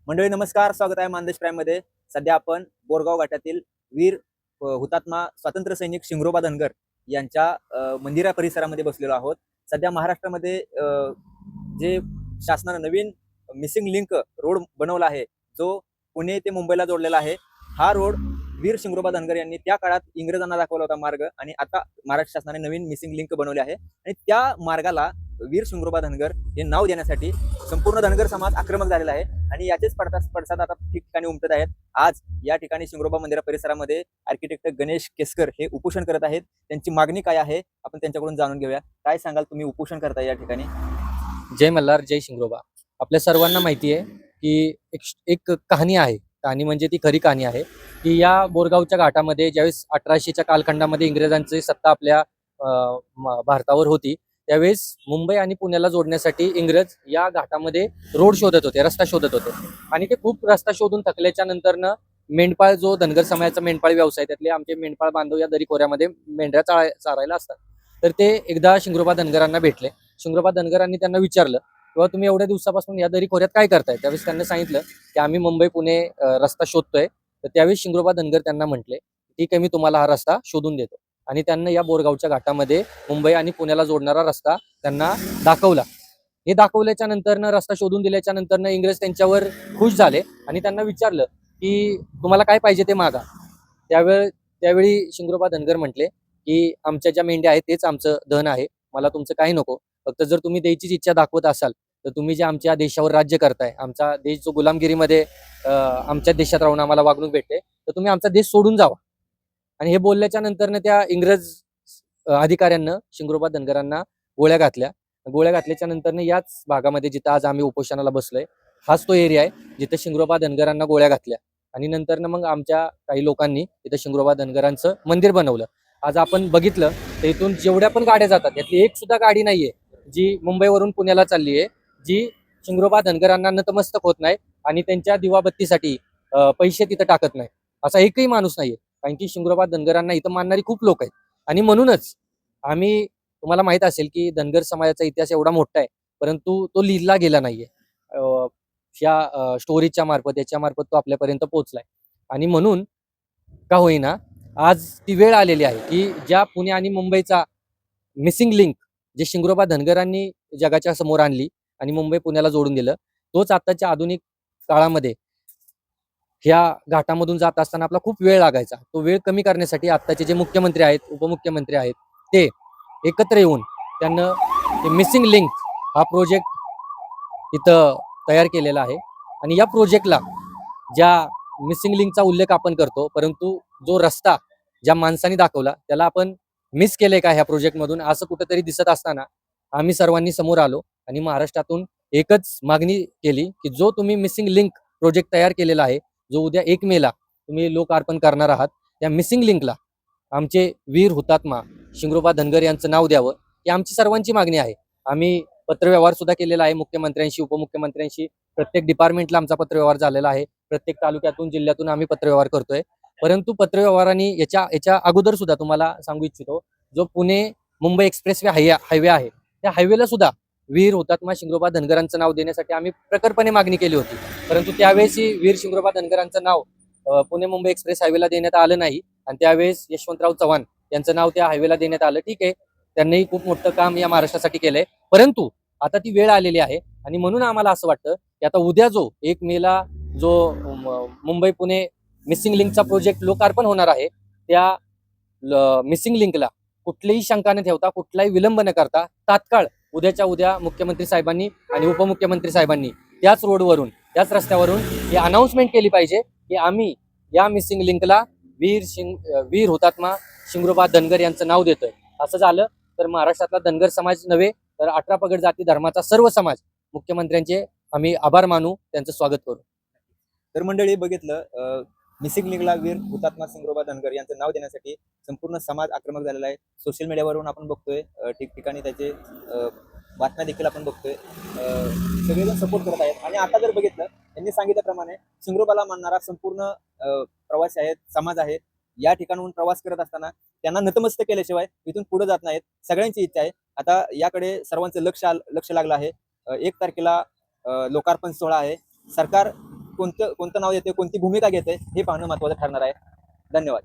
मंडळी नमस्कार, स्वागत आहे मानदेश प्राईम मध्ये. सध्या आपण बोरगाव घाटातील वीर हुतात्मा स्वातंत्र्य सैनिक शिंगरोबा धनगर यांच्या मंदिरा परिसरामध्ये बसलेलो आहोत. सध्या महाराष्ट्रामध्ये जे शासनाने नवीन मिसिंग लिंक रोड बनवला आहे, जो पुणे ते मुंबईला जोडलेला आहे. हा रोड वीर शिंगरोबा धनगर यांनी त्या काळात इंग्रजांना दाखवला होता मार्ग, आणि आता महाराष्ट्र शासनाने नवीन मिसिंग लिंक बनवले आहे, आणि त्या मार्गाला वीर शिंगरोबा धनगर हे नाव देण्यासाठी संपूर्ण धनगर समाज आक्रमक झालेला आहे. आणि याचेच पडसाद आता ठिकठिकाणी उमटत आहेत. आज या ठिकाणी शिंगरोबा मंदिरा परिसरामध्ये आर्किटेक्ट गणेश केसकर हे उपोषण करत आहेत. त्यांची मागणी काय आहे आपण त्यांच्याकडून जाणून घेऊया. काय सांगाल, तुम्ही उपोषण करताय या ठिकाणी? जय मल्हार, जय शिंगरोबा. आपल्या सर्वांना माहिती आहे की एक कहाणी आहे. कहाणी म्हणजे ती खरी कहाणी आहे की या बोरगावच्या घाटामध्ये ज्यावेळेस 1800च्या कालखंडामध्ये इंग्रजांची सत्ता आपल्या भारतावर होती, त्यावेळेस मुंबई आणि पुण्याला जोडण्यासाठी इंग्रज या घाटामध्ये रोड शोधत होते, रस्ता शोधत होते. आणि ते खूप रस्ता शोधून थकल्याच्या नंतरनं मेंढपाळ, जो धनगर समाजाचा मेंढपाळ व्यवसाय, त्यातले आमचे मेंढपाळ बांधव या दरी खोऱ्यामध्ये मेंढ्या चारायला असतात. तर ते एकदा शिंगरोबा धनगरांना भेटले. शिंगरोबा धनगरांनी त्यांना विचारलं, किंवा तुम्ही एवढ्या दिवसापासून या दरी खोऱ्यात काय करताय? त्यावेळेस त्यांनी सांगितलं की आम्ही मुंबई पुणे रस्ता शोधतोय. तर त्यावेळेस शिंगरोबा धनगर त्यांना म्हटले, ठीक आहे, मी तुम्हाला हा रस्ता शोधून देतो. आणि त्यांना या बोरगावच्या घाटामध्ये मुंबई आणि पुण्याला जोडणारा रस्ता त्यांना दाखवला. हे दाखवल्याच्या नंतरनं, रस्ता शोधून दिल्याच्या नंतरनं इंग्रज त्यांच्यावर खुश झाले आणि त्यांना विचारलं की तुम्हाला काय पाहिजे ते मागा. त्यावेळी शिंगरोबा धनगर म्हटले की आमच्या ज्या मेंढ्या आहेत तेच आमचं धन आहे, मला तुमचं काही नको. फक्त जर तुम्ही द्यायचीच इच्छा दाखवत असाल, तर तुम्ही जे आमच्या देशावर राज्य करताय, आमचा देश जो गुलामगिरीमध्ये आमच्या देशात राहून आम्हाला वागणूक भेटते, तर तुम्ही आमचा देश सोडून जावा. आणि हे बोलल्याच्या नंतरनं त्या इंग्रज अधिकाऱ्यांना शिंगरोबा धनगरांना गोळ्या घातल्या. गोळ्या घातल्याच्या नंतरनं याच भागामध्ये, जिथं आज आम्ही उपोषणाला बसलोय, हाच तो एरिया आहे जिथे शिंगरोबा धनगरांना गोळ्या घातल्या. आणि नंतरनं मग आमच्या काही लोकांनी तिथं शिंगरोबा धनगरांचं मंदिर बनवलं. आज आपण बघितलं तर इथून जेवढ्या पण गाड्या जातात, त्यातली एक सुद्धा गाडी नाहीये जी मुंबईवरून पुण्याला चालली आहे, जी शिंगरोबा धनगरांना नतमस्तक होत नाही आणि त्यांच्या दिवाबत्तीसाठी पैसे तिथं टाकत नाही. असा एकही माणूस नाहीये. कारण की शिंगरोबा धनगरांना इथं मानणारी खूप लोक आहेत. आणि म्हणूनच आम्ही, तुम्हाला माहित असेल की धनगर समाजाचा इतिहास एवढा मोठा आहे, परंतु तो लिहिला गेला नाहीये. या स्टोरीच्या मार्फत, याच्या मार्फत तो आपल्यापर्यंत पोहोचलाय. आणि म्हणून का होईना, आज ती वेळ आलेली आहे की ज्या पुणे आणि मुंबईचा मिसिंग लिंक, जे शिंगरोबा धनगरांनी जगाच्या समोर आणली आणि मुंबई पुण्याला जोडून दिलं, तोच आताच्या आधुनिक काळामध्ये ह्या घाटामधून जात असताना आपला खूप वेळ लागायचा. तो वेळ कमी करण्यासाठी आत्ताचे जे मुख्यमंत्री आहेत, उपमुख्यमंत्री आहेत, ते एकत्र येऊन त्यांना मिसिंग लिंक हा प्रोजेक्ट इथं तयार केलेला आहे. आणि या प्रोजेक्टला, ज्या मिसिंग लिंकचा उल्लेख आपण करतो, परंतु जो रस्ता ज्या माणसाने दाखवला त्याला आपण मिस केले का ह्या प्रोजेक्टमधून, असं कुठंतरी दिसत असताना आम्ही सर्वांनी समोर आलो आणि महाराष्ट्रातून एकच मागणी केली की जो तुम्ही मिसिंग लिंक प्रोजेक्ट तयार केलेला आहे, जो उद्या 1 मेला तुम्ही लोकार्पण करणार आहात, त्या मिसिंग लिंकला आमचे वीर हुतात्मा शिंगरोबा धनगर यांचं नाव द्यावं, ही आमची सर्वांची मागणी आहे. आम्ही पत्रव्यवहार सुद्धा केलेला आहे मुख्यमंत्र्यांशी, उपमुख्यमंत्र्यांशी. प्रत्येक डिपार्टमेंटला आमचा पत्रव्यवहार झालेला आहे. प्रत्येक तालुक्यातून, जिल्ह्यातून आम्ही पत्रव्यवहार करतोय. परंतु पत्रव्यवहारांनी याच्या अगोदर सुद्धा तुम्हाला सांगू इच्छितो, जो पुणे मुंबई एक्सप्रेस हायवे आहे, त्या हायवेला सुद्धा वीर हुतात्मा शिंगरोबा धनगरांचं नाव देण्यासाठी आम्ही प्रखरपणे मागणी केली होती. परंतु त्यावेळेसही वीर शिंगरोबा धनगरांचं नाव पुणे मुंबई एक्सप्रेस हायवेला देण्यात आलं नाही. आणि त्यावेळेस यशवंतराव चव्हाण यांचं नाव त्या हायवेला देण्यात आलं. ठीक आहे, त्यांनीही खूप मोठं काम या महाराष्ट्रासाठी केलंय. परंतु आता ती वेळ आलेली आहे आणि म्हणून आम्हाला असं वाटतं की आता उद्या जो 1 मेला जो मुंबई पुणे मिसिंग लिंकचा प्रोजेक्ट लोकार्पण होणार आहे, त्या मिसिंग लिंकला कुठलीही शंका न ठेवता, कुठलाही विलंब न करता, तात्काळ उद्याच्या उद्या मुख्यमंत्री साहेबांनी आणि उपमुख्यमंत्री साहेबांनी त्याच रोडवरून, त्याच रस्त्यावरून ही अनाउन्समेंट केली पाहिजे की आम्ही या मिसिंग लिंकला वीर हुतात्मा शिंगरोबा धनगर यांचं नाव देतोय. असं झालं तर महाराष्ट्रातला धनगर समाज नव्हे, तर 18 पगड जाती धर्माचा सर्व समाज मुख्यमंत्र्यांचे आम्ही आभार मानू, त्यांचं स्वागत करू. तर मंडळी, बघितलं, मिसिंग लिंकला वीर हुतात्मा शिंगरोबा धनगर यांचं नाव देण्यासाठी संपूर्ण समाज आक्रमक झालेला आहे. सोशल मीडियावरून आपण बघतोय, ठिकठिकाणी त्याचे बातम्या देखील आपण बघतोय. सगळेजण सपोर्ट करत आहेत. आणि आता जर बघितलं, त्यांनी सांगितल्याप्रमाणे शिंगरोबाला मानणारा संपूर्ण प्रवासी आहेत, समाज आहे, या ठिकाणाहून प्रवास करत असताना त्यांना नतमस्तक केल्याशिवाय इथून पुढे जात नाहीत. सगळ्यांची इच्छा आहे, आता याकडे सर्वांचं लक्ष लागलं आहे. 1 तारखेला लोकार्पण सोहळा आहे. सरकार कोणतं नाव येते, कोणती भूमिका घेते हे पाहणं महत्त्वाचं ठरणार आहे. धन्यवाद.